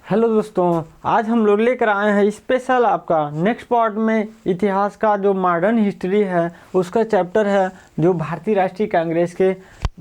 Hello दोस्तों, आज हम लोग लेकर आए हैं स्पेशल आपका नेक्स्ट पार्ट में इतिहास का जो मॉडर्न हिस्ट्री है उसका चैप्टर है जो भारतीय राष्ट्रीय कांग्रेस के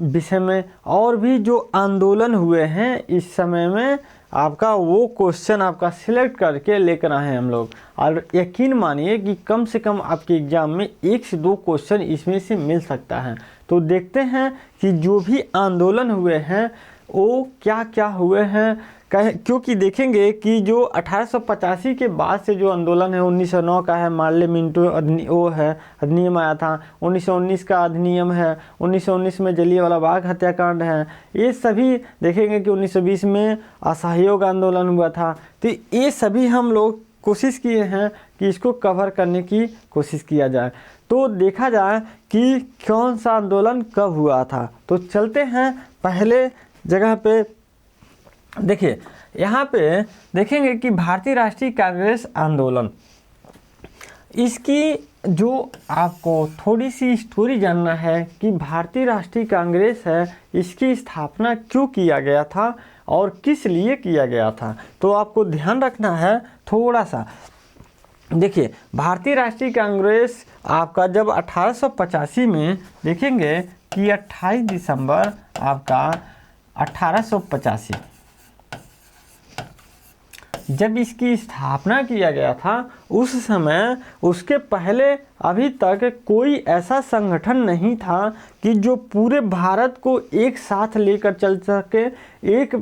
विषय में और भी जो आंदोलन हुए हैं इस समय में आपका वो क्वेश्चन आपका सिलेक्ट करके लेकर आए हैं हम लोग। और यकीन मानिए कि कम से कम आपके एग्ज़ाम में 1 से 2 क्वेश्चन इसमें से मिल सकता है। तो देखते हैं कि जो भी आंदोलन हुए हैं वो क्या क्या हुए हैं, क्योंकि देखेंगे कि जो 1885 के बाद से जो आंदोलन है 1909 का है, मार्ले मिंटो वो है अधिनियम आया था, 1919 का अधिनियम है, 1919 में जलियांवाला बाग हत्याकांड है, ये सभी देखेंगे कि 1920 में असहयोग आंदोलन हुआ था। तो ये सभी हम लोग कोशिश किए हैं कि इसको कवर करने की कोशिश किया जाए। तो देखा जाए कि कौन सा आंदोलन कब हुआ था। तो चलते हैं पहले जगह पे। देखिए यहाँ पे देखेंगे कि भारतीय राष्ट्रीय कांग्रेस आंदोलन, इसकी जो आपको थोड़ी सी स्टोरी जानना है कि भारतीय राष्ट्रीय कांग्रेस है इसकी स्थापना क्यों किया गया था और किस लिए किया गया था, तो आपको ध्यान रखना है थोड़ा सा। देखिए भारतीय राष्ट्रीय कांग्रेस आपका जब 1885 में देखेंगे कि 28 दिसंबर आपका 1885 जब इसकी स्थापना किया गया था, उस समय उसके पहले अभी तक कोई ऐसा संगठन नहीं था कि जो पूरे भारत को एक साथ लेकर चल सके, एक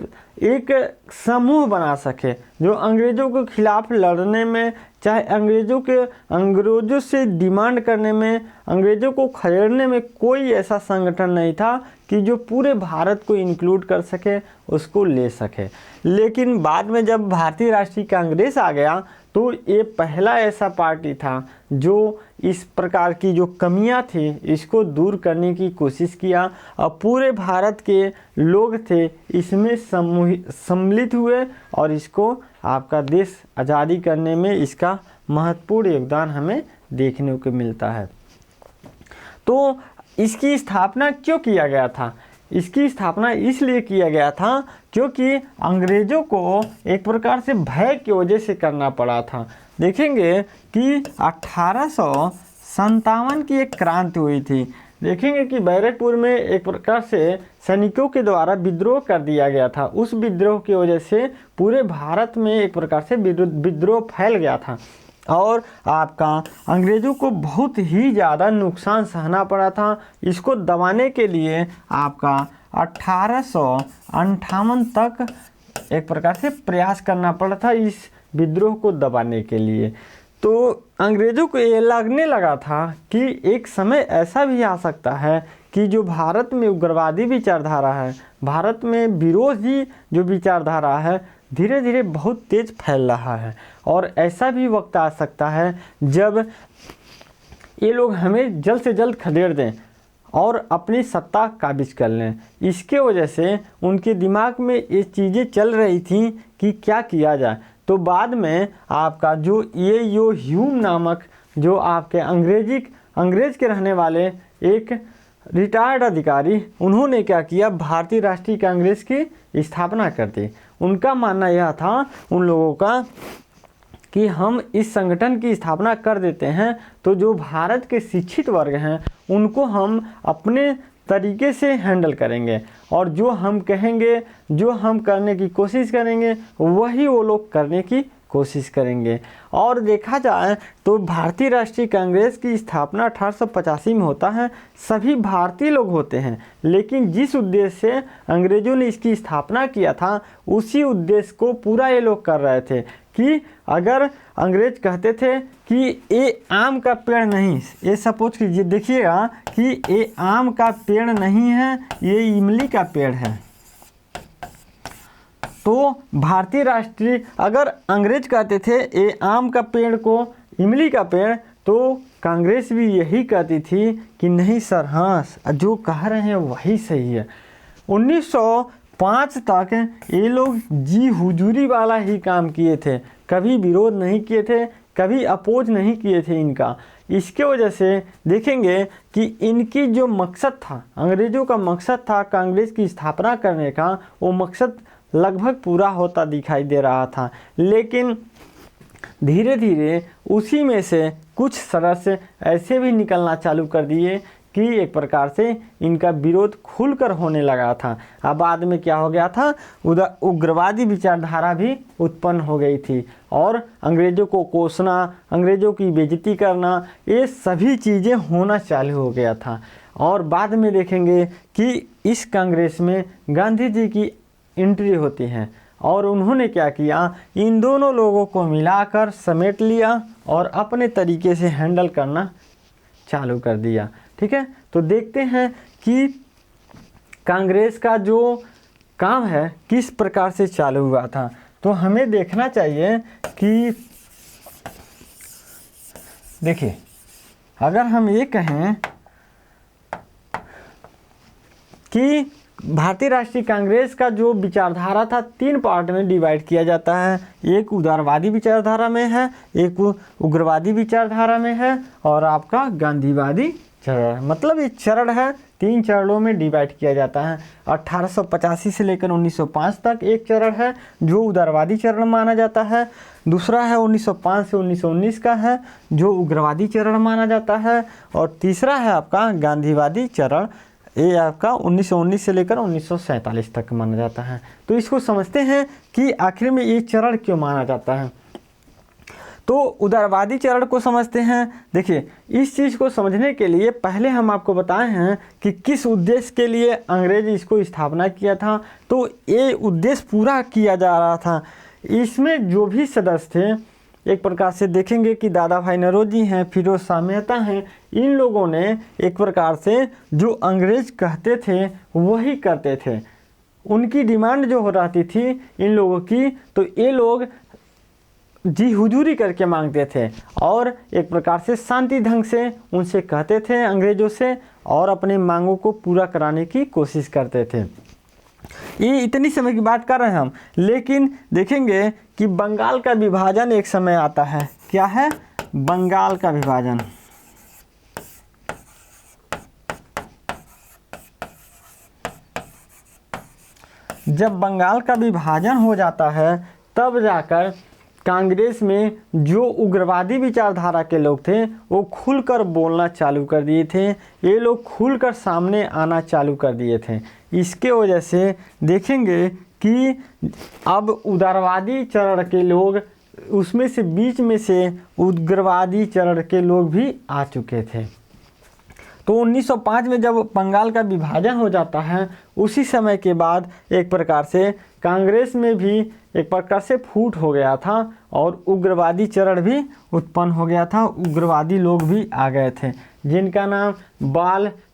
समूह बना सके जो अंग्रेज़ों के खिलाफ लड़ने में, चाहे अंग्रेज़ों से डिमांड करने में, अंग्रेज़ों को खदेड़ने में कोई ऐसा संगठन नहीं था कि जो पूरे भारत को इंक्लूड कर सके, उसको ले सके। लेकिन बाद में जब भारतीय राष्ट्रीय कांग्रेस आ गया तो ये पहला ऐसा पार्टी था जो इस प्रकार की जो कमियां थी इसको दूर करने की कोशिश किया और पूरे भारत के लोग थे इसमें सम्मिलित हुए और इसको आपका देश आज़ादी करने में इसका महत्वपूर्ण योगदान हमें देखने को मिलता है। तो इसकी स्थापना क्यों किया गया था? इसकी स्थापना इसलिए किया गया था क्योंकि अंग्रेज़ों को एक प्रकार से भय की वजह से करना पड़ा था। देखेंगे कि 1857 की एक क्रांति हुई थी। देखेंगे कि बैरकपुर में एक प्रकार से सैनिकों के द्वारा विद्रोह कर दिया गया था। उस विद्रोह की वजह से पूरे भारत में एक प्रकार से विद्रोह फैल गया था और आपका अंग्रेज़ों को बहुत ही ज़्यादा नुकसान सहना पड़ा था। इसको दबाने के लिए आपका 1858 तक एक प्रकार से प्रयास करना पड़ा था इस विद्रोह को दबाने के लिए। तो अंग्रेज़ों को ये लगने लगा था कि एक समय ऐसा भी आ सकता है कि जो भारत में उग्रवादी विचारधारा है, भारत में विरोधी जो विचारधारा है, धीरे धीरे बहुत तेज़ फैल रहा है और ऐसा भी वक्त आ सकता है जब ये लोग हमें जल्द से जल्द खदेड़ दें और अपनी सत्ता काबिज कर लें। इसके वजह से उनके दिमाग में ये चीज़ें चल रही थी कि क्या किया जाए। तो बाद में आपका जो यो ह्यूम नामक जो आपके अंग्रेज के रहने वाले एक रिटायर्ड अधिकारी, उन्होंने क्या किया, भारतीय राष्ट्रीय कांग्रेस की स्थापना कर दी। उनका मानना यह था उन लोगों का कि हम इस संगठन की स्थापना कर देते हैं तो जो भारत के शिक्षित वर्ग हैं उनको हम अपने तरीके से हैंडल करेंगे और जो हम कहेंगे, जो हम करने की कोशिश करेंगे वही वो लोग करने की कोशिश करेंगे। और देखा जाए तो भारतीय राष्ट्रीय कांग्रेस की स्थापना 1885 में होता है। सभी भारतीय लोग होते हैं, लेकिन जिस उद्देश्य से अंग्रेज़ों ने इसकी स्थापना किया था उसी उद्देश्य को पूरा ये लोग कर रहे थे कि अगर अंग्रेज कहते थे कि ये आम का पेड़ नहीं, ये सपोज कीजिए, देखिएगा कि ये आम का पेड़ नहीं है, ये इमली का पेड़ है, तो भारतीय राष्ट्रीय, अगर अंग्रेज कहते थे ये आम का पेड़ को इमली का पेड़, तो कांग्रेस भी यही कहती थी कि नहीं सर, हाँ जो कह रहे हैं वही सही है। 1905 तक ये लोग जी हुजूरी वाला ही काम किए थे, कभी विरोध नहीं किए थे, कभी अपोज नहीं किए थे इनका। इसके वजह से देखेंगे कि इनकी जो मकसद था, अंग्रेज़ों का मकसद था कांग्रेस की स्थापना करने का, वो मकसद लगभग पूरा होता दिखाई दे रहा था, लेकिन धीरे धीरे उसी में से कुछ सदस्य ऐसे भी निकलना चालू कर दिए कि एक प्रकार से इनका विरोध खुलकर होने लगा था। अब बाद में क्या हो गया था, उग्रवादी विचारधारा भी उत्पन्न हो गई थी और अंग्रेज़ों को कोसना, अंग्रेज़ों की बेइज्जती करना, ये सभी चीज़ें होना चालू हो गया था। और बाद में देखेंगे कि इस कांग्रेस में गांधी जी की एंट्री होती है और उन्होंने क्या किया, इन दोनों लोगों को मिलाकर समेट लिया और अपने तरीके से हैंडल करना चालू कर दिया। ठीक है, तो देखते हैं कि कांग्रेस का जो काम है किस प्रकार से चालू हुआ था। तो हमें देखना चाहिए कि देखिए, अगर हम ये कहें कि भारतीय राष्ट्रीय कांग्रेस का जो विचारधारा था 3 पार्ट में डिवाइड किया जाता है। एक उदारवादी विचारधारा में है, एक उग्रवादी विचारधारा में है और आपका गांधीवादी चरण, मतलब ये चरण है 3 चरणों में डिवाइड किया जाता है। 1885 से लेकर 1905 तक एक चरण है जो उदारवादी चरण माना जाता है। दूसरा है 1905 से 1919 का है जो उग्रवादी चरण माना जाता है। और तीसरा है आपका गांधीवादी चरण, ये आपका 1919 से लेकर 1947 तक माना जाता है। तो इसको समझते हैं कि आखिर में ये चरण क्यों माना जाता है। तो उदारवादी चरण को समझते हैं। देखिए, इस चीज़ को समझने के लिए पहले हम आपको बताए हैं कि किस उद्देश्य के लिए अंग्रेज इसको स्थापना किया था। तो ये उद्देश्य पूरा किया जा रहा था। इसमें जो भी सदस्य थे, एक प्रकार से देखेंगे कि दादा भाई नौरोजी हैं, फिरोज शाह मेहता हैं, इन लोगों ने एक प्रकार से जो अंग्रेज कहते थे वही करते थे। उनकी डिमांड जो हो रहती थी इन लोगों की, तो ये लोग जी हुजूरी करके मांगते थे और एक प्रकार से शांति ढंग से उनसे कहते थे अंग्रेज़ों से और अपने मांगों को पूरा कराने की कोशिश करते थे। ये इतनी समय की बात कर रहे हैं हम, लेकिन देखेंगे कि बंगाल का विभाजन एक समय आता है। क्या है? बंगाल का विभाजन। जब बंगाल का विभाजन हो जाता है तब जाकर कांग्रेस में जो उग्रवादी विचारधारा के लोग थे वो खुलकर बोलना चालू कर दिए थे। ये लोग खुलकर सामने आना चालू कर दिए थे। इसके वजह से देखेंगे कि अब उदारवादी चरण के लोग, उसमें से बीच में से उग्रवादी चरण के लोग भी आ चुके थे। तो 1905 में जब बंगाल का विभाजन हो जाता है, उसी समय के बाद एक प्रकार से कांग्रेस में भी एक प्रकार से फूट हो गया था और उग्रवादी चरण भी उत्पन्न हो गया था। उग्रवादी लोग भी आ गए थे जिनका नाम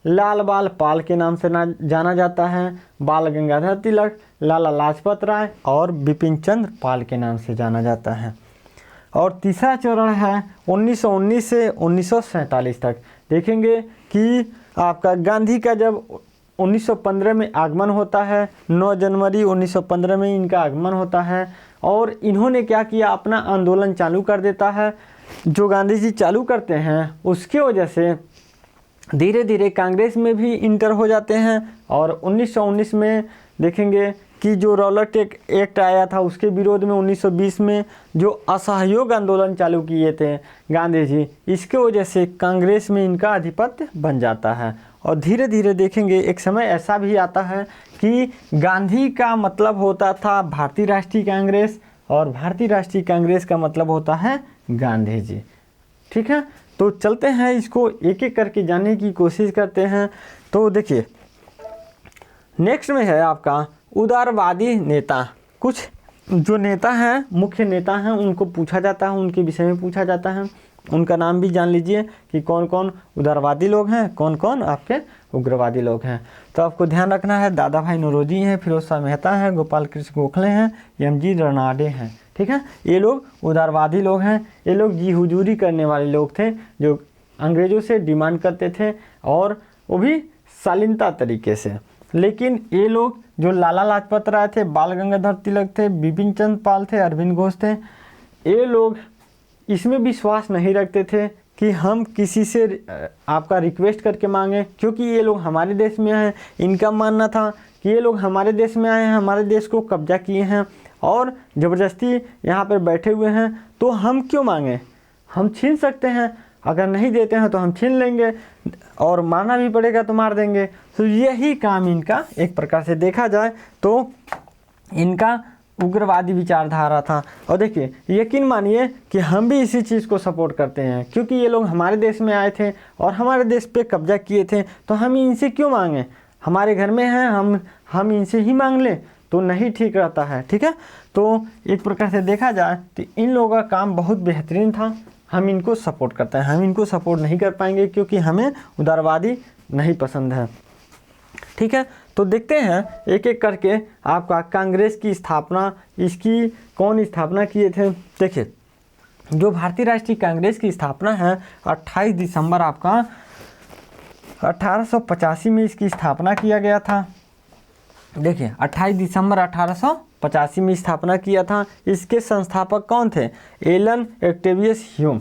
लाल बाल पाल के नाम से जाना जाता है। बाल गंगाधर तिलक, लाला लाजपत राय और बिपिन चंद्र पाल के नाम से जाना जाता है। और तीसरा चरण है 1919 से 1947 तक। देखेंगे कि आपका गांधी का जब 1915 में आगमन होता है, 9 जनवरी 1915 में इनका आगमन होता है और इन्होंने क्या किया, अपना आंदोलन चालू कर देता है। जो गांधी जी चालू करते हैं उसकी वजह से धीरे धीरे कांग्रेस में भी इंटर हो जाते हैं और 1919 में देखेंगे कि जो रॉलेट एक्ट आया था उसके विरोध में 1920 में जो असहयोग आंदोलन चालू किए थे गांधी जी, इसके वजह से कांग्रेस में इनका आधिपत्य बन जाता है। और धीरे धीरे देखेंगे एक समय ऐसा भी आता है कि गांधी का मतलब होता था भारतीय राष्ट्रीय कांग्रेस और भारतीय राष्ट्रीय कांग्रेस का मतलब होता है गांधी जी। ठीक है, तो चलते हैं इसको एक एक करके जानने की कोशिश करते हैं। तो देखिए, नेक्स्ट में है आपका उदारवादी नेता। कुछ जो नेता हैं, मुख्य नेता हैं, उनको पूछा जाता है, उनके विषय में पूछा जाता है। उनका नाम भी जान लीजिए कि कौन कौन उदारवादी लोग हैं, कौन कौन आपके उग्रवादी लोग हैं। तो आपको ध्यान रखना है, दादा भाई नौरोजी हैं, फिरोज शाह मेहता हैं, गोपाल कृष्ण गोखले हैं, एम.जी. रनाडे हैं। ठीक है, ये लोग उदारवादी लोग हैं। ये लोग जी हुजूरी करने वाले लोग थे जो अंग्रेज़ों से डिमांड करते थे और वो भी शालीनता तरीके से। लेकिन ये लोग जो लाला लाजपत राय थे, बाल गंगाधर तिलक थे, बिपिन चंद्र पाल थे, अरविंद घोष थे, ये लोग इसमें विश्वास नहीं रखते थे कि हम किसी से आपका रिक्वेस्ट करके मांगे, क्योंकि ये लोग हमारे देश में हैं। इनका मानना था कि ये लोग हमारे देश में आए हैं, हमारे देश को कब्जा किए हैं और ज़बरदस्ती यहाँ पर बैठे हुए हैं, तो हम क्यों मांगें? हम छीन सकते हैं, अगर नहीं देते हैं तो हम छीन लेंगे और मारना भी पड़ेगा तो मार देंगे। तो यही काम इनका एक प्रकार से देखा जाए तो इनका उग्रवादी विचारधारा था। और देखिए, यकीन मानिए कि हम भी इसी चीज़ को सपोर्ट करते हैं, क्योंकि ये लोग हमारे देश में आए थे और हमारे देश पे कब्जा किए थे, तो हम इनसे क्यों मांगें? हमारे घर में हैं, हम इनसे ही मांग लें तो नहीं ठीक रहता है। ठीक है, तो एक प्रकार से देखा जाए तो इन लोगों का काम बहुत बेहतरीन था, हम इनको सपोर्ट करते हैं। हम इनको सपोर्ट नहीं कर पाएंगे क्योंकि हमें उदारवादी नहीं पसंद है। ठीक है, तो देखते हैं एक एक करके आपका कांग्रेस की स्थापना, इसकी कौन स्थापना किए थे। देखिए, जो भारतीय राष्ट्रीय कांग्रेस की स्थापना है 28 दिसंबर आपका 1885 में इसकी स्थापना किया गया था। देखिए, 28 दिसंबर 1885 में स्थापना किया था। इसके संस्थापक कौन थे? Allan Octavius Hume.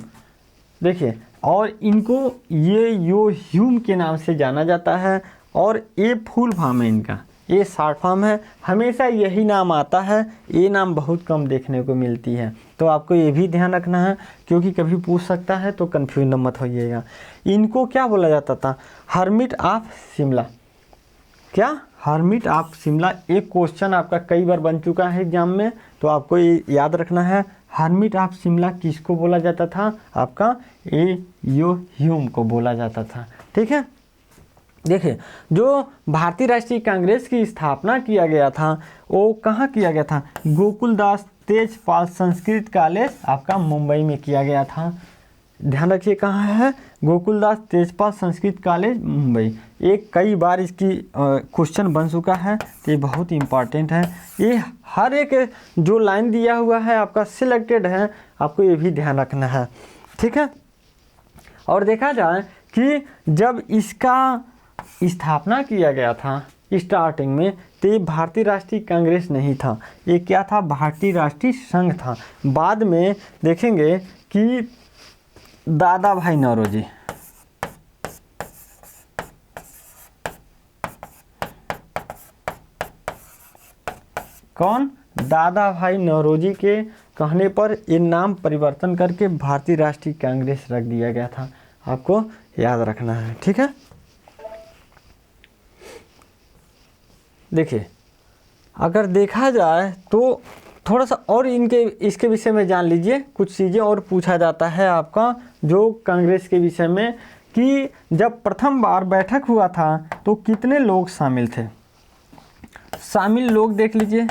देखिए, और इनको यो ह्यूम के नाम से जाना जाता है और ये फुल फॉर्म है इनका, ये शॉर्ट फॉर्म है। हमेशा यही नाम आता है, ये नाम बहुत कम देखने को मिलती है, तो आपको ये भी ध्यान रखना है क्योंकि कभी पूछ सकता है, तो कन्फ्यूज मत होइएगा। इनको क्या बोला जाता था? Hermit of Shimla. क्या? Hermit of Shimla. एक क्वेश्चन आपका कई बार बन चुका है एग्जाम में, तो आपको ये याद रखना है। हर्मिट ऑफ शिमला किसको बोला जाता था? आपका यो ह्यूम को बोला जाता था। ठीक है, देखिए, जो भारतीय राष्ट्रीय कांग्रेस की स्थापना किया गया था वो कहाँ किया गया था? गोकुलदास तेजपाल संस्कृत कॉलेज आपका मुंबई में किया गया था। ध्यान रखिए, कहाँ है? गोकुलदास तेजपाल संस्कृत कॉलेज मुंबई। एक कई बार इसकी क्वेश्चन बन चुका है, तो ये बहुत इंपॉर्टेंट है। ये हर एक जो लाइन दिया हुआ है आपका सिलेक्टेड है, आपको ये भी ध्यान रखना है। ठीक है, और देखा जाए कि जब इसका स्थापना किया गया था स्टार्टिंग में, तो ये भारतीय राष्ट्रीय कांग्रेस नहीं था, ये क्या था? भारतीय राष्ट्रीय संघ था। बाद में देखेंगे कि दादा भाई नौरोजी, कौन? दादा भाई नौरोजी के कहने पर ये नाम परिवर्तन करके भारतीय राष्ट्रीय कांग्रेस रख दिया गया था, आपको याद रखना है। ठीक है, देखिए, अगर देखा जाए तो थोड़ा सा और इसके विषय में जान लीजिए। कुछ चीज़ें और पूछा जाता है आपका जो कांग्रेस के विषय में, कि जब प्रथम बार बैठक हुआ था तो कितने लोग शामिल थे? शामिल लोग देख लीजिए,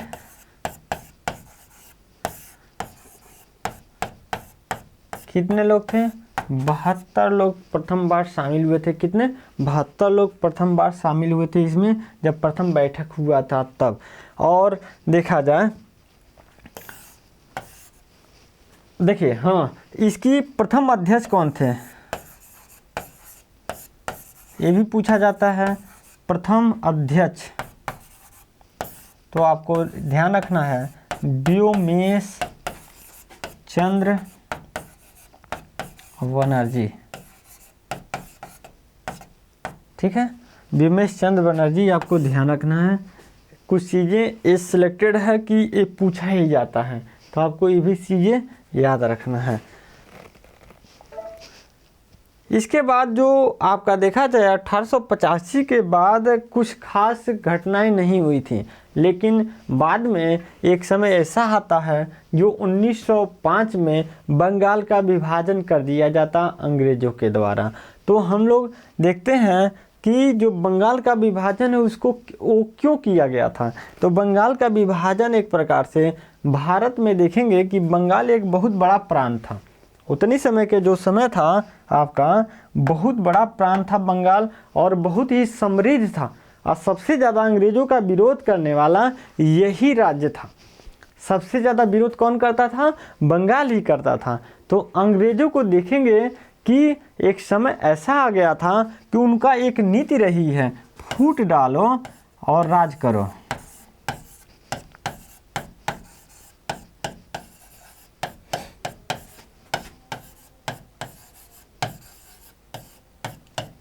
कितने लोग थे? 72 लोग प्रथम बार शामिल हुए थे। कितने? 72 लोग प्रथम बार शामिल हुए थे इसमें, जब प्रथम बैठक हुआ था तब। और देखा जाए, देखिए, हाँ, इसकी प्रथम अध्यक्ष कौन थे? ये भी पूछा जाता है, प्रथम अध्यक्ष। तो आपको ध्यान रखना है, व्योमेश चंद्र बनर्जी। ठीक है, व्योमेश चंद्र बनर्जी, आपको ध्यान रखना है। कुछ चीज़ें ये सिलेक्टेड है कि ये पूछा ही जाता है, तो आपको ये भी चीज़ें याद रखना है। इसके बाद जो आपका देखा जाए 1885 के बाद कुछ खास घटनाएं नहीं हुई थी, लेकिन बाद में एक समय ऐसा आता है जो 1905 में बंगाल का विभाजन कर दिया जाता अंग्रेज़ों के द्वारा। तो हम लोग देखते हैं कि जो बंगाल का विभाजन है उसको वो क्यों किया गया था। तो बंगाल का विभाजन एक प्रकार से भारत में देखेंगे कि बंगाल एक बहुत बड़ा प्रांत था। उतनी समय के जो समय था आपका, बहुत बड़ा प्रांत था बंगाल और बहुत ही समृद्ध था, और सबसे ज़्यादा अंग्रेज़ों का विरोध करने वाला यही राज्य था। सबसे ज़्यादा विरोध कौन करता था? बंगाल ही करता था। तो अंग्रेज़ों को देखेंगे कि एक समय ऐसा आ गया था कि उनका एक नीति रही है, फूट डालो और राज करो।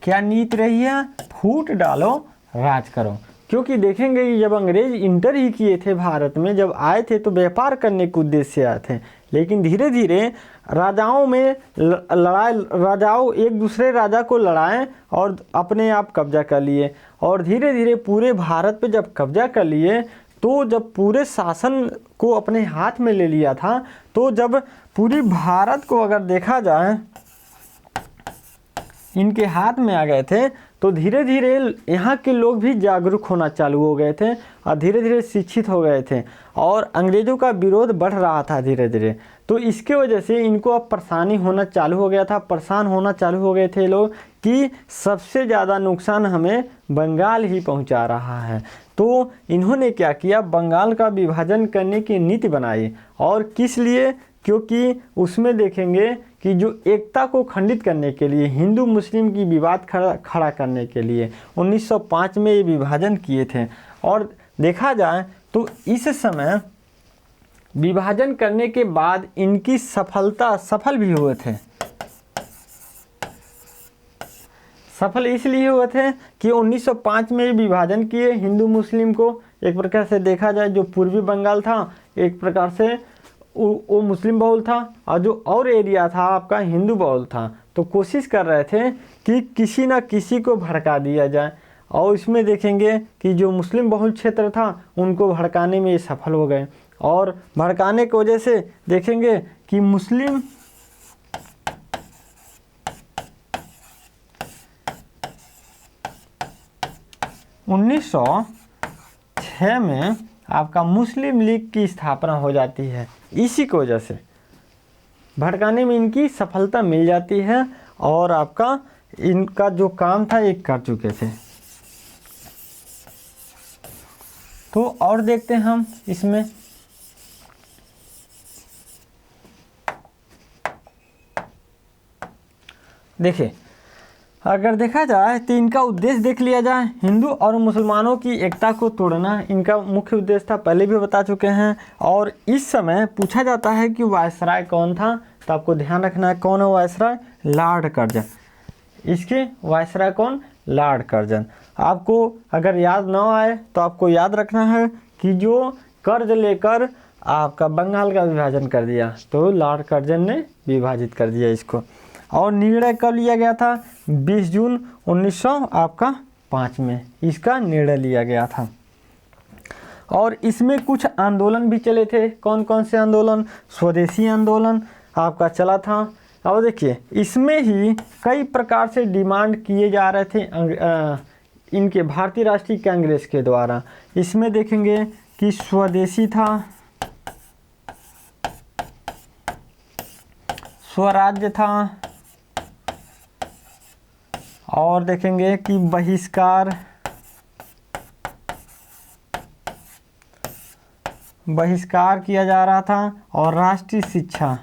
क्या नीति रही है? फूट डालो राज करो। क्योंकि देखेंगे कि जब अंग्रेज इंटर ही किए थे भारत में, जब आए थे तो व्यापार करने के उद्देश्य से आए थे, लेकिन धीरे धीरे राजाओं में लड़ाई, राजाओं एक दूसरे राजा को लड़ाएं और अपने आप कब्जा कर लिए, और धीरे धीरे पूरे भारत पे जब कब्जा कर लिए, तो जब पूरे शासन को अपने हाथ में ले लिया था, तो जब पूरी भारत को अगर देखा जाए इनके हाथ में आ गए थे, तो धीरे धीरे यहाँ के लोग भी जागरूक होना चालू हो गए थे और धीरे धीरे शिक्षित हो गए थे, और अंग्रेज़ों का विरोध बढ़ रहा था धीरे धीरे। तो इसके वजह से इनको अब परेशानी होना चालू हो गया था, परेशान होना चालू हो गए थे लोग कि सबसे ज़्यादा नुकसान हमें बंगाल ही पहुंचा रहा है। तो इन्होंने क्या किया, बंगाल का विभाजन करने की नीति बनाई। और किस लिए? क्योंकि उसमें देखेंगे कि जो एकता को खंडित करने के लिए, हिंदू मुस्लिम की विवाद खड़ा करने के लिए 1905 में ये विभाजन किए थे। और देखा जाए तो इस समय विभाजन करने के बाद इनकी सफल भी हुए थे। सफल इसलिए हुए थे कि 1905 में विभाजन किए हिंदू मुस्लिम को। एक प्रकार से देखा जाए जो पूर्वी बंगाल था एक प्रकार से वो मुस्लिम बहुल था, और जो और एरिया था आपका हिंदू बहुल था। तो कोशिश कर रहे थे कि किसी ना किसी को भड़का दिया जाए, और इसमें देखेंगे कि जो मुस्लिम बहुल क्षेत्र था उनको भड़काने में ये सफल हो गए। और भड़काने की वजह से देखेंगे कि मुस्लिम 1906 में आपका मुस्लिम लीग की स्थापना हो जाती है। इसी की वजह से भड़काने में इनकी सफलता मिल जाती है, और आपका इनका जो काम था ये कर चुके थे। तो और देखते हैं हम इसमें, देखिए अगर देखा जाए तो इनका उद्देश्य देख लिया जाए, हिंदू और मुसलमानों की एकता को तोड़ना इनका मुख्य उद्देश्य था, पहले भी बता चुके हैं। और इस समय पूछा जाता है कि वायसराय कौन था, तो आपको ध्यान रखना है कौन है वायसराय, लॉर्ड कर्जन। इसके वायसराय कौन, लॉर्ड कर्जन। आपको अगर याद ना आए तो आपको याद रखना है कि जो कर्ज लेकर आपका बंगाल का विभाजन कर दिया, तो लॉर्ड कर्जन ने विभाजित कर दिया इसको। और निर्णय कब लिया गया था, 20 जून 1905 में इसका निर्णय लिया गया था। और इसमें कुछ आंदोलन भी चले थे। कौन कौन से आंदोलन, स्वदेशी आंदोलन आपका चला था। और देखिए इसमें ही कई प्रकार से डिमांड किए जा रहे थे इनके भारतीय राष्ट्रीय कांग्रेस के द्वारा। इसमें देखेंगे कि स्वदेशी था, स्वराज्य था, और देखेंगे कि बहिष्कार किया जा रहा था, और राष्ट्रीय शिक्षा।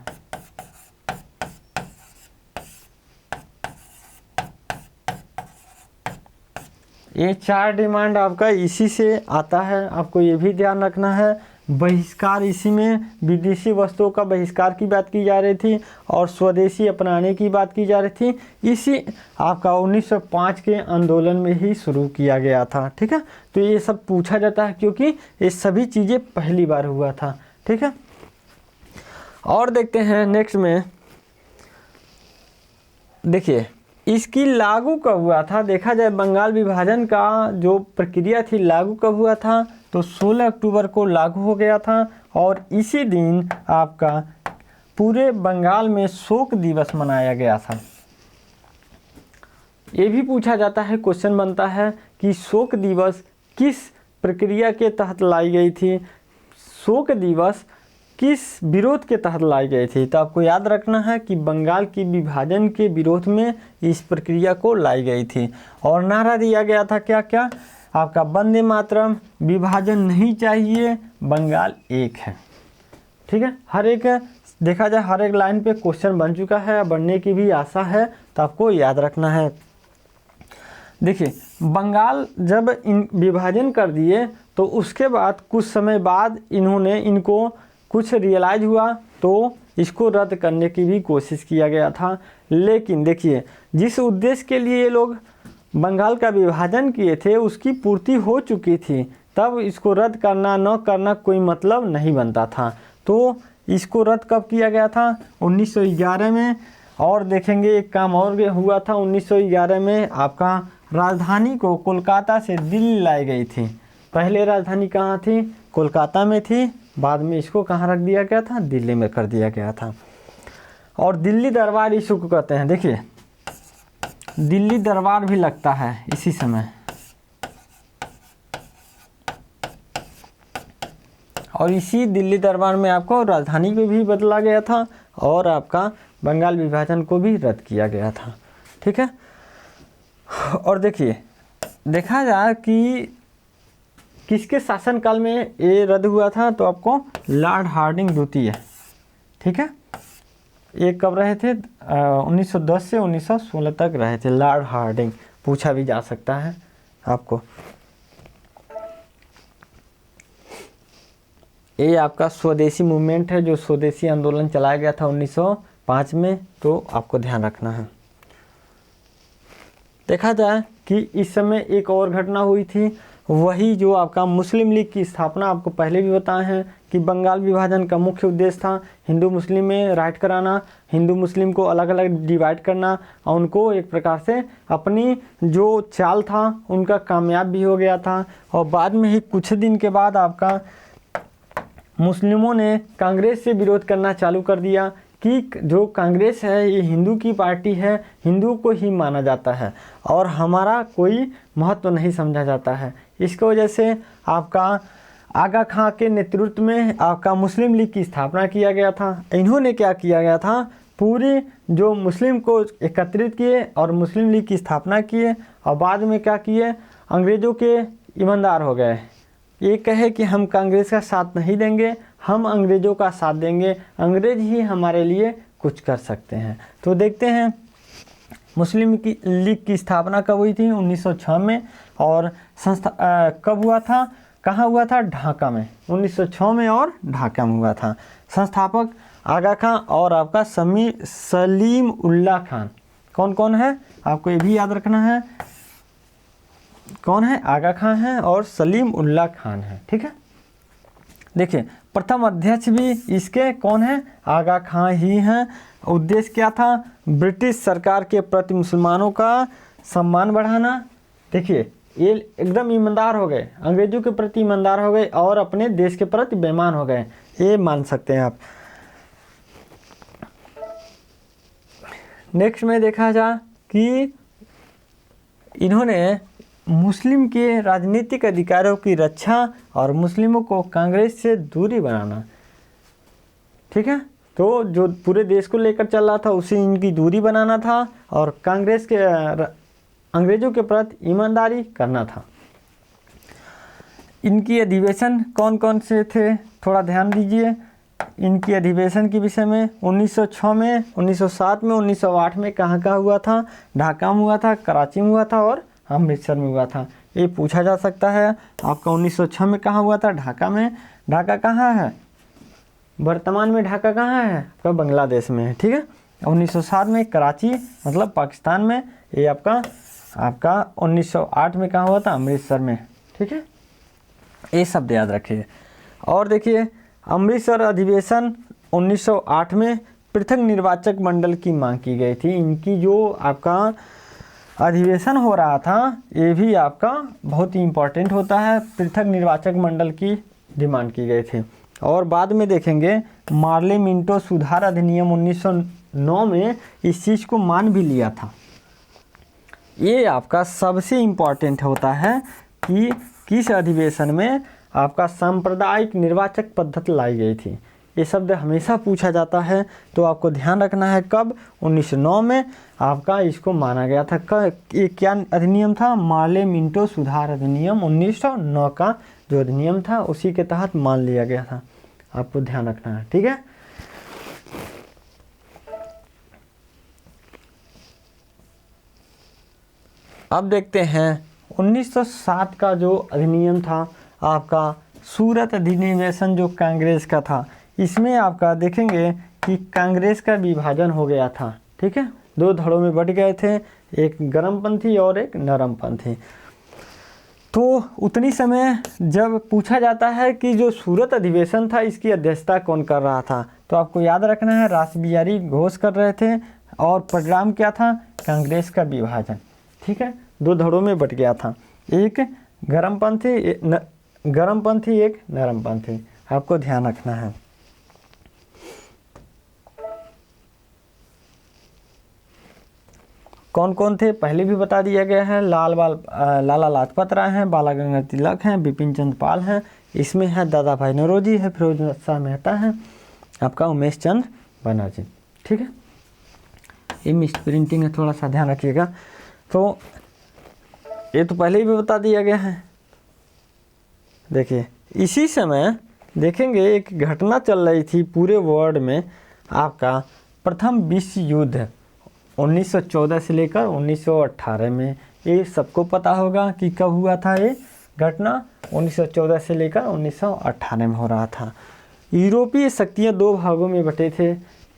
ये 4 डिमांड आपका इसी से आता है, आपको ये भी ध्यान रखना है। बहिष्कार, इसी में विदेशी वस्तुओं का बहिष्कार की बात की जा रही थी, और स्वदेशी अपनाने की बात की जा रही थी। इसी आपका 1905 के आंदोलन में ही शुरू किया गया था। ठीक है, तो ये सब पूछा जाता है क्योंकि ये सभी चीज़ें पहली बार हुआ था। ठीक है, और देखते हैं नेक्स्ट में, देखिए इसकी लागू कब हुआ था। देखा जाए बंगाल विभाजन का जो प्रक्रिया थी लागू कब हुआ था, तो 16 अक्टूबर को लागू हो गया था। और इसी दिन आपका पूरे बंगाल में शोक दिवस मनाया गया था। ये भी पूछा जाता है, क्वेश्चन बनता है कि शोक दिवस किस प्रक्रिया के तहत लाई गई थी, शोक दिवस किस विरोध के तहत लाई गई थी। तो आपको याद रखना है कि बंगाल की विभाजन के विरोध में इस प्रक्रिया को लाई गई थी। और नारा दिया गया था क्या क्या, आपका वंदे मातरम, विभाजन नहीं चाहिए, बंगाल एक है। ठीक है, हर एक देखा जाए हर एक लाइन पे क्वेश्चन बन चुका है, बनने की भी आशा है, तो आपको याद रखना है। देखिए बंगाल जब इन विभाजन कर दिए तो उसके बाद कुछ समय बाद इनको कुछ रियलाइज हुआ, तो इसको रद्द करने की भी कोशिश किया गया था। लेकिन देखिए जिस उद्देश्य के लिए ये लोग बंगाल का विभाजन किए थे उसकी पूर्ति हो चुकी थी, तब इसको रद्द करना न करना कोई मतलब नहीं बनता था। तो इसको रद्द कब किया गया था? 1911 में। और देखेंगे एक काम और हुआ था 1911 में, आपका राजधानी को कोलकाता से दिल्ली लाई गई थी। पहले राजधानी कहाँ थी? कोलकाता में थी, बाद में इसको कहाँ रख दिया गया था? दिल्ली में कर दिया गया था। और दिल्ली दरबार इशू को कहते हैं। देखिए दिल्ली दरबार भी लगता है इसी समय, और इसी दिल्ली दरबार में आपको राजधानी को भी बदला गया था और आपका बंगाल विभाजन को भी रद्द किया गया था। ठीक है। और देखिए देखा जाए कि किसके शासनकाल में ये रद्द हुआ था, तो आपको लॉर्ड हार्डिंग द्वितीय। ठीक है। ये कब रहे थे? 1910 से 1916 तक रहे थे लॉर्ड हार्डिंग। पूछा भी जा सकता है आपको। ये आपका स्वदेशी मूवमेंट है, जो स्वदेशी आंदोलन चलाया गया था 1905 में, तो आपको ध्यान रखना है। देखा जाए कि इस समय एक और घटना हुई थी, वही जो आपका मुस्लिम लीग की स्थापना। आपको पहले भी बताए हैं कि बंगाल विभाजन का मुख्य उद्देश्य था हिंदू मुस्लिम में राइट कराना, हिंदू मुस्लिम को अलग अलग डिवाइड करना, और उनको एक प्रकार से अपनी जो चाल था उनका कामयाब भी हो गया था। और बाद में ही कुछ दिन के बाद आपका मुस्लिमों ने कांग्रेस से विरोध करना चालू कर दिया कि जो कांग्रेस है ये हिंदू की पार्टी है, हिंदू को ही माना जाता है और हमारा कोई महत्व नहीं समझा जाता है। इसकी वजह से आपका आगा खां के नेतृत्व में आपका मुस्लिम लीग की स्थापना किया गया था। इन्होंने क्या किया गया था, पूरी जो मुस्लिम को एकत्रित किए और मुस्लिम लीग की स्थापना किए, और बाद में क्या किए, अंग्रेज़ों के ईमानदार हो गए। ये कहे कि हम कांग्रेस का साथ नहीं देंगे, हम अंग्रेज़ों का साथ देंगे, अंग्रेज़ ही हमारे लिए कुछ कर सकते हैं। तो देखते हैं मुस्लिम की लीग की स्थापना कब हुई थी? 1906 में। और संस्था कब हुआ था, कहाँ हुआ था? ढाका में। 1906 में और ढाका में हुआ था। संस्थापक आगा खां और आपका सलीम उल्लाह खान। कौन कौन है आपको ये भी याद रखना है, कौन है? आगा खां है और सलीम उल्लाह खान है। ठीक है। देखिए प्रथम अध्यक्ष भी इसके कौन है? आगा खां ही हैं। उद्देश्य क्या था? ब्रिटिश सरकार के प्रति मुसलमानों का सम्मान बढ़ाना। देखिए ये एकदम ईमानदार हो गए, अंग्रेजों के प्रति ईमानदार हो गए और अपने देश के प्रति बेईमान हो गए, ये मान सकते हैं आप। नेक्स्ट में देखा जा कि इन्होंने मुस्लिम के राजनीतिक अधिकारों की रक्षा और मुस्लिमों को कांग्रेस से दूरी बनाना। ठीक है। तो जो पूरे देश को लेकर चल रहा था उसे इनकी दूरी बनाना था और कांग्रेस के अंग्रेजों के प्रति ईमानदारी करना था। इनकी अधिवेशन कौन कौन से थे, थोड़ा ध्यान दीजिए इनकी अधिवेशन के विषय में। 1906 में, 1907 में, 1908 में कहाँ कहाँ हुआ था? ढाका में हुआ था, कराची में हुआ था और अमृतसर में हुआ था। ये पूछा जा सकता है आपका 1906 में कहाँ हुआ था? ढाका में। ढाका कहाँ है वर्तमान में? ढाका कहाँ है आपका? बांग्लादेश में है। ठीक है। 1907 में कराची मतलब पाकिस्तान में। ये आपका 1908 में कहाँ हुआ था? अमृतसर में। ठीक है। ये शब्द याद रखिए। और देखिए अमृतसर अधिवेशन 1908 में पृथक निर्वाचक मंडल की मांग की गई थी। इनकी जो आपका अधिवेशन हो रहा था ये भी आपका बहुत ही इम्पोर्टेंट होता है, पृथक निर्वाचक मंडल की डिमांड की गई थी। और बाद में देखेंगे मार्ले मिंटो सुधार अधिनियम 1909 में इस चीज़ को मान भी लिया था। ये आपका सबसे इम्पोर्टेंट होता है कि किस अधिवेशन में आपका सांप्रदायिक निर्वाचक पद्धति लाई गई थी। ये शब्द हमेशा पूछा जाता है, तो आपको ध्यान रखना है कब? 1909 में आपका इसको माना गया था। ये क्या अधिनियम था? मार्ले मिंटो सुधार अधिनियम 1909 का जो अधिनियम था उसी के तहत मान लिया गया था। आपको ध्यान रखना है। ठीक है। अब देखते हैं 1907 का जो अधिनियम था आपका सूरत अधिनिवेशन जो कांग्रेस का था, इसमें आपका देखेंगे कि कांग्रेस का विभाजन हो गया था। ठीक है। दो धड़ों में बट गए थे। एक गर्मपंथी और एक नरमपंथी। तो उतनी समय जब पूछा जाता है कि जो सूरत अधिवेशन था इसकी अध्यक्षता कौन कर रहा था, तो आपको याद रखना है रासबिहारी घोष कर रहे थे और परिणाम क्या था, कांग्रेस का विभाजन। ठीक है, दो धड़ों में बट गया था, एक गर्मपंथी एक नरमपंथी, आपको ध्यान रखना है। कौन कौन थे पहले भी बता दिया गया है, लाला लाजपत राय हैं, बाला गंगाधर तिलक हैं, बिपिन चंद्र पाल हैं, इसमें है दादा भाई नौरोजी है, फिरोज शाह मेहता है, आपका उमेश चंद्र बनर्जी। ठीक है, ये मिस प्रिंटिंग है, थोड़ा सा ध्यान रखिएगा। तो ये तो पहले ही भी बता दिया गया है। देखिए इसी समय देखेंगे एक घटना चल रही थी पूरे वर्ल्ड में, आपका प्रथम विश्व युद्ध 1914 से लेकर 1918 में। ये सबको पता होगा कि कब हुआ था ये घटना, 1914 से लेकर 1918 में हो रहा था। यूरोपीय शक्तियाँ दो भागों में बटे थे,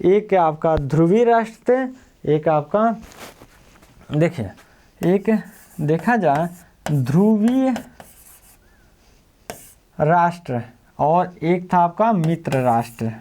एक आपका ध्रुवीय राष्ट्र थे, एक आपका देखिए एक देखा जाए ध्रुवीय राष्ट्र और एक था आपका मित्र राष्ट्र।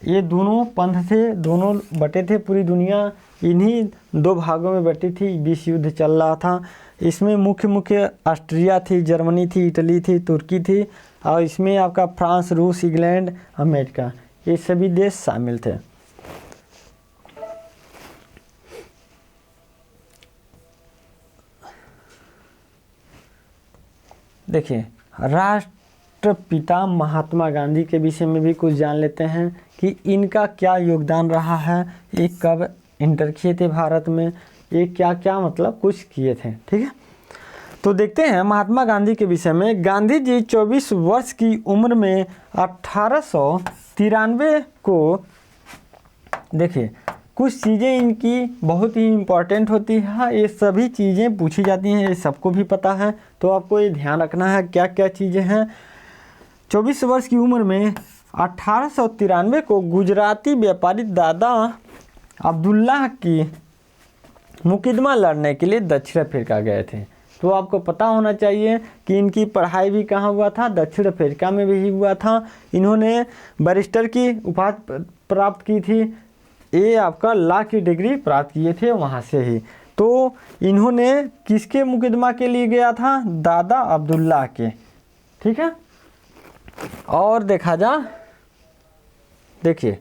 ये दोनों पंथ थे, दोनों बटे थे, पूरी दुनिया इन्हीं दो भागों में बटी थी, विश्व युद्ध चल रहा था। इसमें मुख्य ऑस्ट्रिया थी, जर्मनी थी, इटली थी, तुर्की थी, और इसमें आपका फ्रांस, रूस, इंग्लैंड, अमेरिका, ये सभी देश शामिल थे। देखिए राष्ट्रपिता महात्मा गांधी के विषय में भी कुछ जान लेते हैं कि इनका क्या योगदान रहा है, ये कब इंटर किए थे भारत में, ये क्या क्या मतलब कुछ किए थे। ठीक है, तो देखते हैं महात्मा गांधी के विषय में। गांधी जी 24 वर्ष की उम्र में 1893 को, देखिए कुछ चीज़ें इनकी बहुत ही इम्पोर्टेंट होती है, ये सभी चीज़ें पूछी जाती हैं, ये सबको भी पता है, तो आपको ये ध्यान रखना है क्या क्या चीज़ें हैं। 24 वर्ष की उम्र में 1893 को गुजराती व्यापारी दादा अब्दुल्ला की मुकदमा लड़ने के लिए दक्षिण अफ्रीका गए थे। तो आपको पता होना चाहिए कि इनकी पढ़ाई भी कहाँ हुआ था, दक्षिण अफ्रीका में भी हुआ था। इन्होंने बैरिस्टर की उपाधि प्राप्त की थी, ये आपका लॉ की डिग्री प्राप्त किए थे वहाँ से ही। तो इन्होंने किसके मुकदमा के लिए गया था, दादा अब्दुल्ला के। ठीक है, और देखा जा, देखिए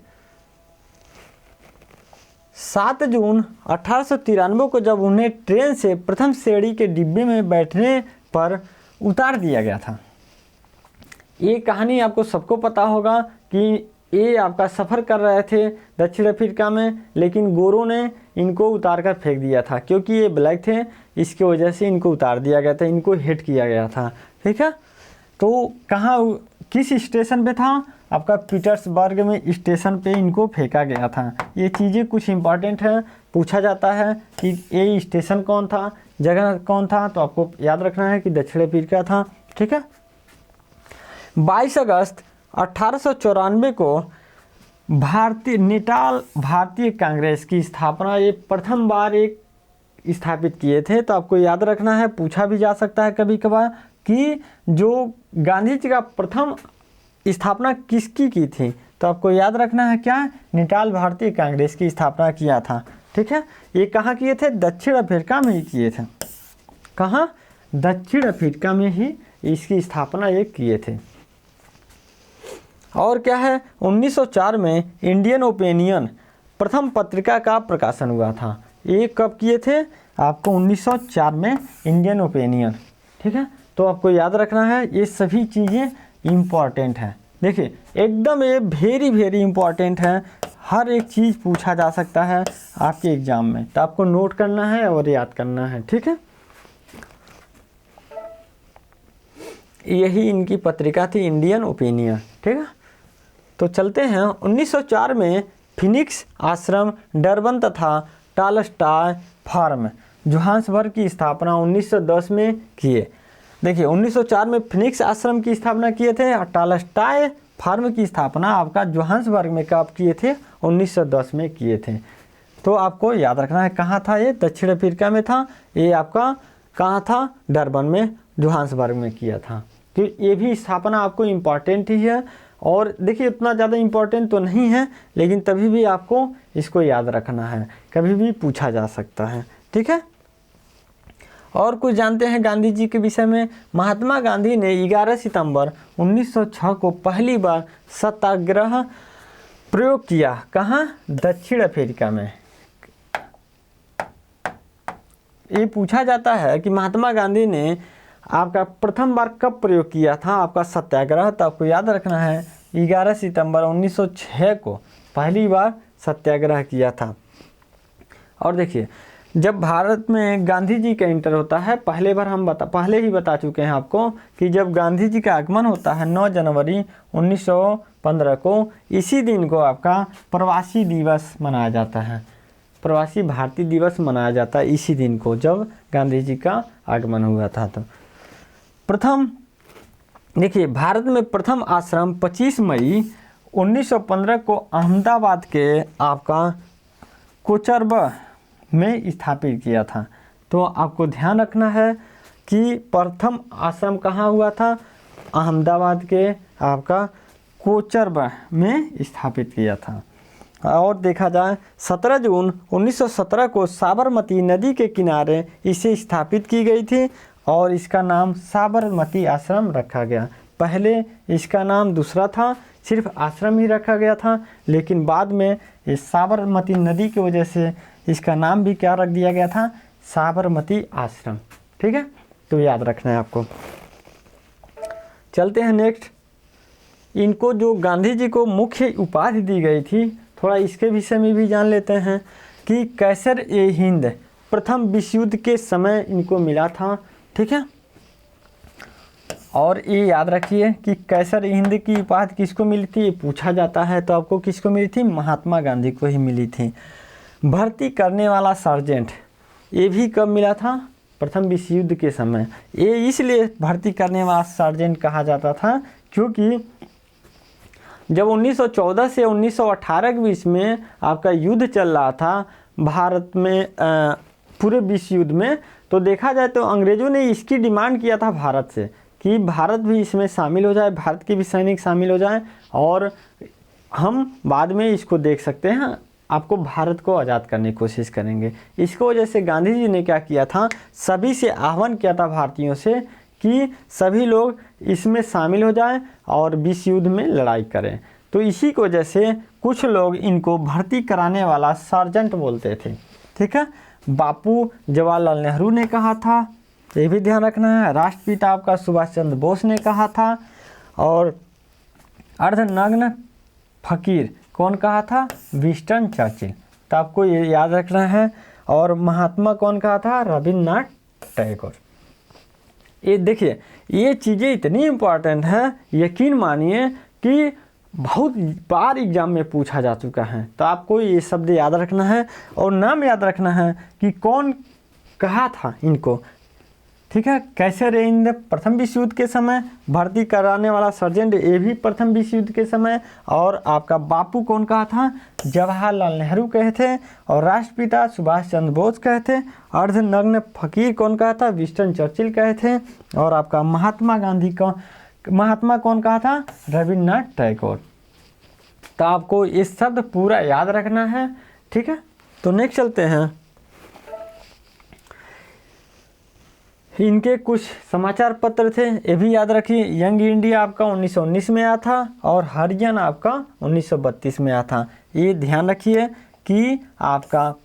7 जून 1893 को जब उन्हें ट्रेन से प्रथम श्रेणी के डिब्बे में बैठने पर उतार दिया गया था। ये कहानी आपको सबको पता होगा कि ये आपका सफ़र कर रहे थे दक्षिण अफ्रीका में, लेकिन गोरों ने इनको उतार कर फेंक दिया था क्योंकि ये ब्लैक थे, इसकी वजह से इनको उतार दिया गया था, इनको हिट किया गया था। ठीक है, तो कहाँ किस स्टेशन पे था, आपका पीटर्सबर्ग में स्टेशन पे इनको फेंका गया था। ये चीज़ें कुछ इंपॉर्टेंट है, पूछा जाता है कि ये स्टेशन कौन था, जगह कौन था, तो आपको याद रखना है कि दक्षिण अफ्रीका था। ठीक है, 22 अगस्त 1894 को भारतीय कांग्रेस की स्थापना ये प्रथम बार एक स्थापित किए थे। तो आपको याद रखना है, पूछा भी जा सकता है कभी कभार कि जो गांधी जी का प्रथम स्थापना किसकी की थी, तो आपको याद रखना है क्या, नेटाल भारतीय कांग्रेस की स्थापना किया था। ठीक है, ये कहाँ किए थे, दक्षिण अफ्रीका में ही किए थे। कहाँ, दक्षिण अफ्रीका में ही इसकी स्थापना ये किए थे। और क्या है, 1904 में इंडियन ओपिनियन प्रथम पत्रिका का प्रकाशन हुआ था। ये कब किए थे, आपको 1904 में इंडियन ओपिनियन। ठीक है, तो आपको याद रखना है, ये सभी चीज़ें इम्पॉर्टेंट हैं। देखिए एकदम ये वेरी इम्पॉर्टेंट है, हर एक चीज़ पूछा जा सकता है आपके एग्ज़ाम में, तो आपको नोट करना है और याद करना है। ठीक है, यही इनकी पत्रिका थी, इंडियन ओपिनियन। ठीक है, तो चलते हैं। 1904 में फिनिक्स आश्रम, डरबन तथा टालस्टॉय फार्म, जोहान्सबर्ग की स्थापना 1910 में किए। देखिए 1904 में फिनिक्स आश्रम की स्थापना किए थे और टालस्टॉय फार्म की स्थापना आपका जोहान्सबर्ग में कब किए थे? 1910 में किए थे। तो आपको याद रखना है कहाँ था ये? दक्षिण अफ्रीका में था। ये आपका कहाँ था? डरबन में, जोहान्सबर्ग में किया था। तो ये भी स्थापना आपको इम्पॉर्टेंट ही है। और देखिए उतना ज़्यादा इम्पोर्टेंट तो नहीं है, लेकिन तभी भी आपको इसको याद रखना है, कभी भी पूछा जा सकता है। ठीक है, और कुछ जानते हैं गांधी जी के विषय में। महात्मा गांधी ने 11 सितंबर 1906 को पहली बार सत्याग्रह प्रयोग किया। कहाँ? दक्षिण अफ्रीका में। ये पूछा जाता है कि महात्मा गांधी ने आपका प्रथम बार कब प्रयोग किया था आपका सत्याग्रह, तो आपको याद रखना है 11 सितंबर 1906 को पहली बार सत्याग्रह किया था। और देखिए जब भारत में गांधी जी का एंटर होता है, पहले ही बता चुके हैं आपको कि जब गांधी जी का आगमन होता है 9 जनवरी 1915 को, इसी दिन को आपका प्रवासी दिवस मनाया जाता है। प्रवासी भारतीय दिवस मनाया जाता है इसी दिन को, जब गांधी जी का आगमन हुआ था। तो प्रथम देखिए भारत में प्रथम आश्रम 25 मई 1915 को अहमदाबाद के आपका कोचरबा में स्थापित किया था। तो आपको ध्यान रखना है कि प्रथम आश्रम कहाँ हुआ था? अहमदाबाद के आपका कोचरबा में स्थापित किया था। और देखा जाए 17 जून 1917 को साबरमती नदी के किनारे इसे स्थापित की गई थी और इसका नाम साबरमती आश्रम रखा गया। पहले इसका नाम दूसरा था, सिर्फ आश्रम ही रखा गया था, लेकिन बाद में इस साबरमती नदी की वजह से इसका नाम भी क्या रख दिया गया था? साबरमती आश्रम। ठीक है, तो याद रखना है आपको। चलते हैं नेक्स्ट। इनको जो गांधी जी को मुख्य उपाधि दी गई थी, थोड़ा इसके विषय में भी जान लेते हैं कि कैसर-ए-हिंद प्रथम विश्व युद्ध के समय इनको मिला था। ठीक है, और ये याद रखिए कि कैसर-ए-हिंद की उपाधि किसको मिली थी, ये पूछा जाता है। तो आपको किसको मिली थी? महात्मा गांधी को ही मिली थी। भर्ती करने वाला सार्जेंट, ये भी कब मिला था? प्रथम विश्व युद्ध के समय। ये इसलिए भर्ती करने वाला सार्जेंट कहा जाता था क्योंकि जब 1914 से 1918 के बीच में आपका युद्ध चल रहा था भारत में, पूरे विश्व युद्ध में, तो देखा जाए तो अंग्रेज़ों ने इसकी डिमांड किया था भारत से कि भारत भी इसमें शामिल हो जाए, भारत के भी सैनिक शामिल हो जाएं और हम बाद में इसको देख सकते हैं, आपको भारत को आज़ाद करने की कोशिश करेंगे। इसको वजह से गांधी जी ने क्या किया था? सभी से आह्वान किया था भारतीयों से कि सभी लोग इसमें शामिल हो जाएं और विश्व युद्ध में लड़ाई करें। तो इसी की वजह से कुछ लोग इनको भर्ती कराने वाला सार्जेंट बोलते थे। ठीक है, बापू जवाहरलाल नेहरू ने कहा था, ये भी ध्यान रखना है। राष्ट्रपिता आपका सुभाष चंद्र बोस ने कहा था। और अर्धनग्न फकीर कौन कहा था? Winston Churchill. तो आपको ये याद रखना है। और महात्मा कौन कहा था? रविन्द्रनाथ टैगोर। ये देखिए ये चीज़ें इतनी इम्पॉर्टेंट हैं, यकीन मानिए कि बहुत बार एग्जाम में पूछा जा चुका है। तो आपको ये शब्द याद रखना है और नाम याद रखना है कि कौन कहा था इनको। ठीक है, कैसर-ए-हिंद प्रथम विश्व युद्ध के समय, भर्ती कराने वाला सर्जेंट ये भी प्रथम विश्व युद्ध के समय, और आपका बापू कौन कहा था? जवाहरलाल नेहरू कहे थे। और राष्ट्रपिता सुभाष चंद्र बोस कहे थे। अर्धनग्न फकीर कौन कहा था? विंस्टन चर्चिल कहे थे। और आपका महात्मा कौन कहा था? रविन्द्रनाथ टैगोर। तो आपको ये शब्द पूरा याद रखना है। ठीक है, तो नेक्स्ट चलते हैं। इनके कुछ समाचार पत्र थे, ये भी याद रखिए। यंग इंडिया आपका 1919 में आया था और हरिजन आपका 1932 में आया था। ये ध्यान रखिए कि आपका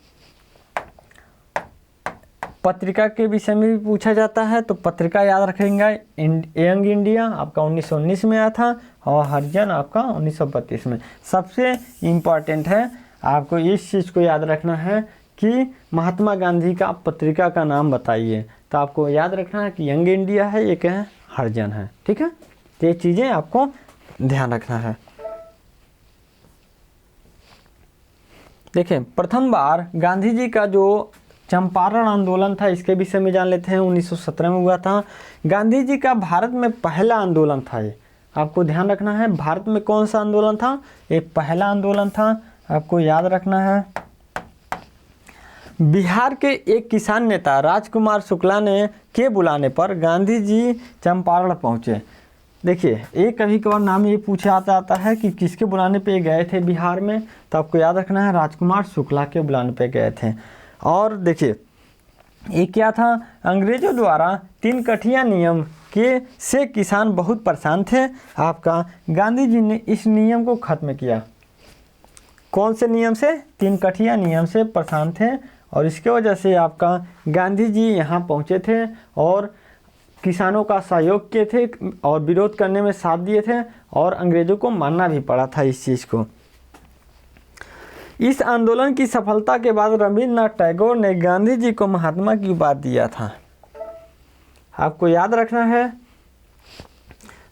पत्रिका के विषय में भी पूछा जाता है, तो पत्रिका याद रखेंगे। यंग इंडिया आपका 1919 में आया था और हरिजन आपका 1932 में। सबसे इम्पॉर्टेंट है आपको इस चीज़ को याद रखना है कि महात्मा गांधी का पत्रिका का नाम बताइए। तो आपको याद रखना है कि यंग इंडिया है, एक है हरिजन है। ठीक है, तो ये चीज़ें आपको ध्यान रखना है। देखिए प्रथम बार गांधी जी का जो चंपारण आंदोलन था, इसके विषय में जान लेते हैं। 1917 में हुआ था। गांधी जी का भारत में पहला आंदोलन था ये, आपको ध्यान रखना है। भारत में कौन सा आंदोलन था? ये पहला आंदोलन था, आपको याद रखना है। बिहार के एक किसान नेता राजकुमार शुक्ला ने के बुलाने पर गांधी जी चंपारण पहुंचे। देखिए, एक कभी कभार नाम ये पूछा जाता है कि किसके बुलाने पे गए थे बिहार में, तो आपको याद रखना है राजकुमार शुक्ला के बुलाने पे गए थे। और देखिए, ये क्या था? अंग्रेजों द्वारा 3 कठिया नियम के से किसान बहुत परेशान थे। आपका गांधी जी ने इस नियम को खत्म किया। कौन से नियम से? 3 कठिया नियम से परेशान थे, और इसके वजह से आपका गांधी जी यहाँ पहुँचे थे और किसानों का सहयोग किए थे और विरोध करने में साथ दिए थे, और अंग्रेजों को मानना भी पड़ा था इस चीज़ को। इस आंदोलन की सफलता के बाद रविन्द्रनाथ टैगोर ने गांधी जी को महात्मा की उपाधि दिया था। आपको याद रखना है।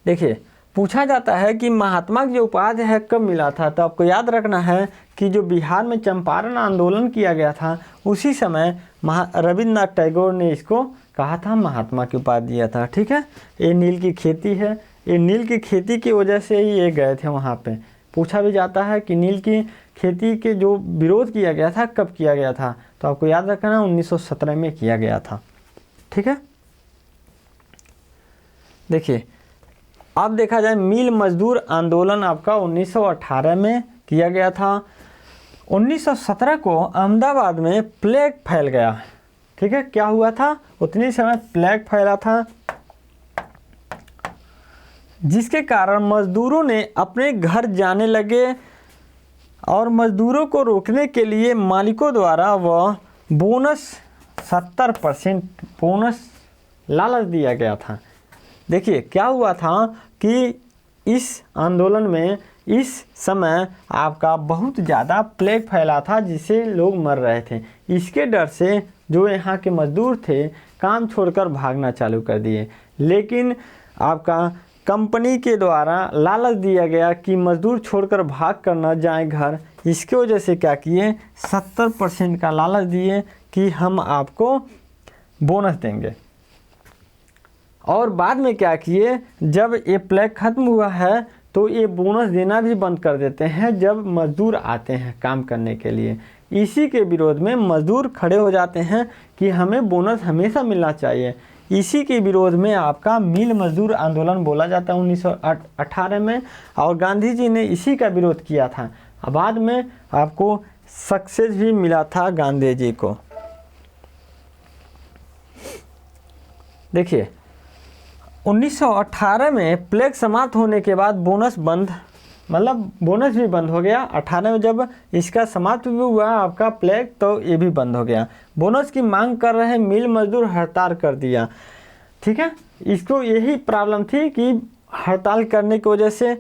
देखिए, पूछा जाता है कि महात्मा की जो उपाधि है कब मिला था, तो आपको याद रखना है कि जो बिहार में चंपारण आंदोलन किया गया था उसी समय रविन्द्रनाथ टैगोर ने इसको कहा था महात्मा की उपाधि दिया था। ठीक है, ये नील की खेती है, ये नील की खेती की वजह से ही ये गए थे वहाँ पे। पूछा भी जाता है कि नील की खेती के जो विरोध किया गया था कब किया गया था, तो आपको याद रखना 1917 में किया गया था। ठीक है, देखिए अब देखा जाए मिल मजदूर आंदोलन आपका 1918 में किया गया था। 1917 को अहमदाबाद में प्लेग फैल गया। ठीक है, क्या हुआ था? उतनी समय प्लेग फैला था, जिसके कारण मजदूरों ने अपने घर जाने लगे, और मजदूरों को रोकने के लिए मालिकों द्वारा वह बोनस 70% बोनस लालच दिया गया था। देखिए, क्या हुआ था कि इस आंदोलन में इस समय आपका बहुत ज़्यादा प्लेग फैला था, जिससे लोग मर रहे थे। इसके डर से जो यहाँ के मजदूर थे काम छोड़कर भागना चालू कर दिए, लेकिन आपका कंपनी के द्वारा लालच दिया गया कि मजदूर छोड़कर भाग कर न जाए घर। इसके वजह से क्या किए? 70% का लालच दिए कि हम आपको बोनस देंगे। और बाद में क्या किए? जब ये प्लेग खत्म हुआ है तो ये बोनस देना भी बंद कर देते हैं जब मजदूर आते हैं काम करने के लिए। इसी के विरोध में मजदूर खड़े हो जाते हैं कि हमें बोनस हमेशा मिलना चाहिए। इसी के विरोध में आपका मिल मजदूर आंदोलन बोला जाता है 1918 में, और गांधी जी ने इसी का विरोध किया था। बाद में आपको सक्सेस भी मिला था गांधी जी को। देखिए, 1918 में प्लेग समाप्त होने के बाद बोनस भी बंद हो गया। 18 में जब इसका समाप्त भी हुआ आपका प्लेग, तो ये भी बंद हो गया। बोनस की मांग कर रहे मिल मजदूर हड़ताल कर दिया। ठीक है, इसको यही प्रॉब्लम थी कि हड़ताल करने की वजह से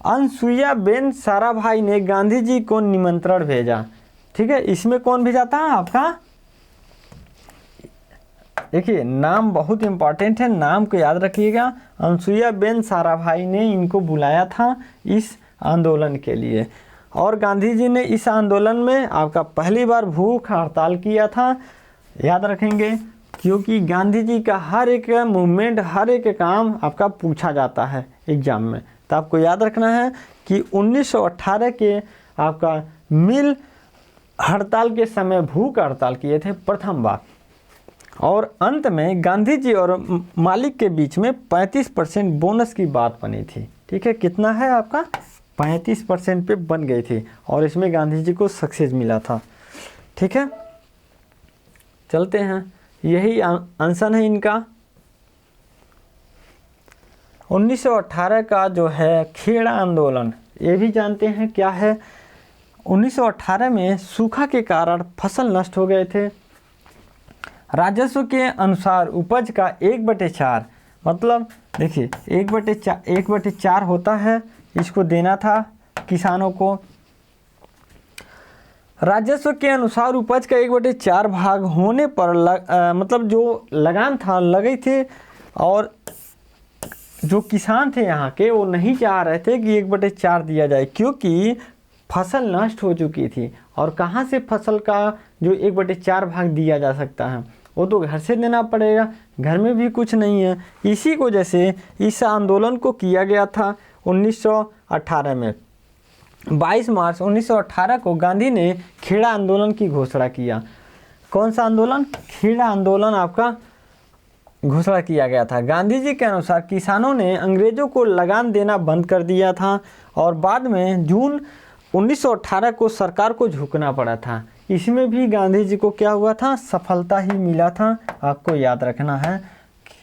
अनसुईया बेन साराभाई ने गांधी जी को निमंत्रण भेजा। ठीक है, इसमें कौन भेजा था आपका? देखिए, नाम बहुत इंपॉर्टेंट है, नाम को याद रखिएगा। अनसुईया बेन साराभाई ने इनको बुलाया था इस आंदोलन के लिए, और गांधी जी ने इस आंदोलन में आपका पहली बार भूख हड़ताल किया था। याद रखेंगे, क्योंकि गांधी जी का हर एक मूवमेंट, हर एक काम आपका पूछा जाता है एग्जाम में। तो आपको याद रखना है कि 1918 के आपका मिल हड़ताल के समय भूख हड़ताल किए थे प्रथम बार, और अंत में गांधी जी और मालिक के बीच में 35% बोनस की बात बनी थी। ठीक है, कितना है आपका? 35% पे बन गई थी, और इसमें गांधी जी को सक्सेस मिला था। ठीक है, चलते हैं, यही आंसर है इनका। 1918 का जो है खेड़ा आंदोलन, ये भी जानते हैं क्या है। 1918 में सूखा के कारण फसल नष्ट हो गए थे। राजस्व के अनुसार उपज का 1/4, मतलब देखिए 1/4 होता है, इसको देना था किसानों को। राजस्व के अनुसार उपज का 1/4 भाग होने पर मतलब जो लगान था लगे थे, और जो किसान थे यहाँ के वो नहीं चाह रहे थे कि 1/4 दिया जाए, क्योंकि फसल नष्ट हो चुकी थी। और कहाँ से फसल का जो 1/4 भाग दिया जा सकता है? वो तो घर से देना पड़ेगा। घर में भी कुछ नहीं है। इसी को जैसे इस आंदोलन को किया गया था 1918 में। 22 मार्च 1918 को गांधी ने खेड़ा आंदोलन की घोषणा किया। कौन सा आंदोलन? खेड़ा आंदोलन आपका घोषणा किया गया था। गांधी जी के अनुसार किसानों ने अंग्रेजों को लगान देना बंद कर दिया था और बाद में जून 1918 को सरकार को झुकना पड़ा था। इसमें भी गांधी जी को क्या हुआ था? सफलता ही मिला था। आपको याद रखना है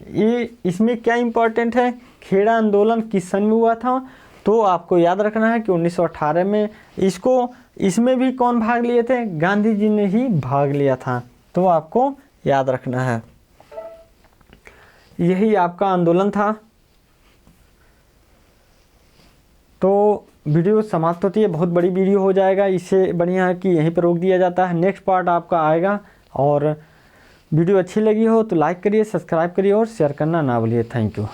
ये इसमें क्या इम्पोर्टेंट है, खेड़ा आंदोलन किस सन में हुआ था, तो आपको याद रखना है कि 1918 में। इसमें भी कौन भाग लिए थे? गांधी जी ने ही भाग लिया था, तो आपको याद रखना है। यही आपका आंदोलन था। तो वीडियो समाप्त होती है, बहुत बड़ी वीडियो हो जाएगा, इससे बढ़िया है कि यहीं पर रोक दिया जाता है। नेक्स्ट पार्ट आपका आएगा। और वीडियो अच्छी लगी हो तो लाइक करिए, सब्सक्राइब करिए और शेयर करना ना भूलिए। Thank you.